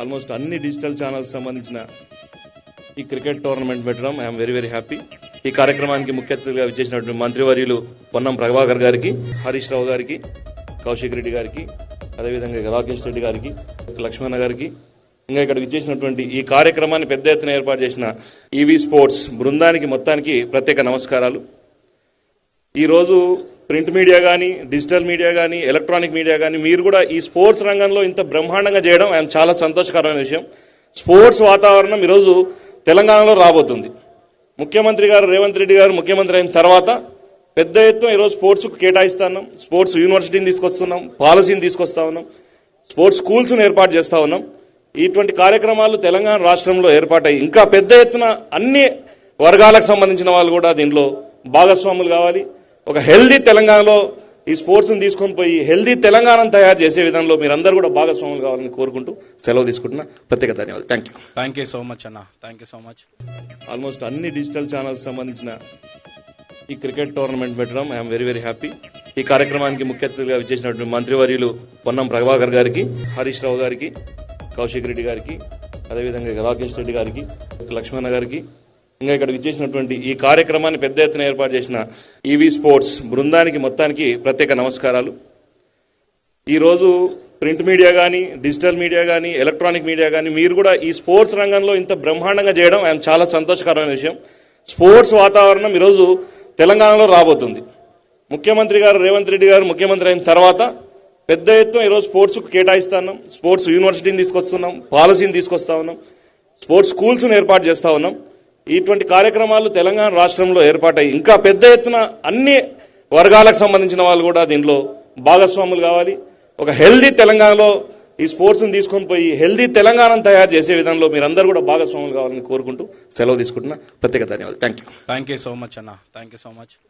Almost అన్ని digital channels సంబంధించిన ఈ క్రికెట్ టోర్నమెంట్ పెట్టడం ఐఎమ్ వెరీ వెరీ హ్యాపీ. ఈ కార్యక్రమానికి ముఖ్య అతిథిగా విచ్చేసినటువంటి మంత్రివర్యులు పొన్నం ప్రభాకర్ గారికి, హరీష్ రావు గారికి, కౌశిక్ రెడ్డి గారికి, అదేవిధంగా రాకేష్ రెడ్డి గారికి, లక్ష్మణ గారికి, ఇంకా ఇక్కడ విచ్చేసినటువంటి ఈ కార్యక్రమాన్ని పెద్ద ఎత్తున ఏర్పాటు చేసిన ఈవీ స్పోర్ట్స్ బృందానికి మొత్తానికి ప్రత్యేక నమస్కారాలు. ఈరోజు ప్రింట్ మీడియా కానీ, డిజిటల్ మీడియా కానీ, ఎలక్ట్రానిక్ మీడియా కానీ మీరు కూడా ఈ స్పోర్ట్స్ రంగంలో ఇంత బ్రహ్మాండంగా చేయడం ఆయన చాలా సంతోషకరమైన విషయం. స్పోర్ట్స్ వాతావరణం ఈరోజు తెలంగాణలో రాబోతుంది. ముఖ్యమంత్రి గారు రేవంత్ రెడ్డి గారు ముఖ్యమంత్రి అయిన తర్వాత పెద్ద ఎత్తున ఈరోజు స్పోర్ట్స్కు కేటాయిస్తున్నాం. స్పోర్ట్స్ యూనివర్సిటీని తీసుకొస్తున్నాం, పాలసీని తీసుకొస్తా ఉన్నాం, స్పోర్ట్స్ స్కూల్స్ను ఏర్పాటు చేస్తూ ఉన్నాం. ఇటువంటి కార్యక్రమాలు తెలంగాణ రాష్ట్రంలో ఏర్పాటయ్యి ఇంకా పెద్ద ఎత్తున అన్ని వర్గాలకు సంబంధించిన వాళ్ళు కూడా దీంట్లో భాగస్వాములు కావాలి. ఒక హెల్దీ తెలంగాణలో ఈ స్పోర్ట్స్ని తీసుకొని పోయి హెల్దీ తెలంగాణను తయారు చేసే విధంలో మీరందరూ కూడా భాగస్వాములు కావాలని కోరుకుంటూ సెలవు తీసుకుంటున్నా. ప్రత్యేక ధన్యవాదాలు. థ్యాంక్ యూ సో మచ్ అన్న. Thank you so much. Almost అన్ని డిజిటల్ ఛానల్స్ సంబంధించిన ఈ క్రికెట్ టోర్నమెంట్ పెట్టడం ఐఎమ్ వెరీ వెరీ హ్యాపీ. ఈ కార్యక్రమానికి ముఖ్య అతిథిగా విచ్చేసినటువంటి మంత్రివర్యులు పొన్నం ప్రభాకర్ గారికి, హరీష్ రావు గారికి, కౌశిక్ రెడ్డి గారికి, అదేవిధంగా రాకేష్ రెడ్డి గారికి, లక్ష్మణ గారికి, ఇంకా ఇక్కడ విచ్చేసినటువంటి ఈ కార్యక్రమాన్ని పెద్ద ఎత్తున ఏర్పాటు చేసిన ఈవీ స్పోర్ట్స్ బృందానికి మొత్తానికి ప్రత్యేక నమస్కారాలు. ఈరోజు ప్రింట్ మీడియా కానీ, డిజిటల్ మీడియా కానీ, ఎలక్ట్రానిక్ మీడియా కానీ మీరు కూడా ఈ స్పోర్ట్స్ రంగంలో ఇంత బ్రహ్మాండంగా చేయడం ఆయన చాలా సంతోషకరమైన విషయం. స్పోర్ట్స్ వాతావరణం ఈరోజు తెలంగాణలో రాబోతుంది. ముఖ్యమంత్రి గారు రేవంత్ రెడ్డి గారు ముఖ్యమంత్రి అయిన తర్వాత పెద్ద ఎత్తున ఈరోజు స్పోర్ట్స్కు కేటాయిస్తున్నాం, స్పోర్ట్స్ యూనివర్సిటీని తీసుకొస్తున్నాం, పాలసీని తీసుకొస్తా ఉన్నాం, స్పోర్ట్స్ స్కూల్స్ను ఏర్పాటు చేస్తూ ఉన్నాం. ఇటువంటి కార్యక్రమాలు తెలంగాణ రాష్ట్రంలో ఏర్పాటయ్యి ఇంకా పెద్ద ఎత్తున అన్ని వర్గాలకు సంబంధించిన వాళ్ళు కూడా దీంట్లో భాగస్వాములు కావాలి. ఒక హెల్దీ తెలంగాణలో ఈ స్పోర్ట్స్ని తీసుకొని పోయి హెల్దీ తెలంగాణను తయారు చేసే విధంలో మీరందరూ కూడా భాగస్వాములు కావాలని కోరుకుంటూ సెలవు తీసుకుంటున్నా. ప్రత్యేక ధన్యవాదాలు. థ్యాంక్ యూ సో మచ్ అన్న. Thank you so much.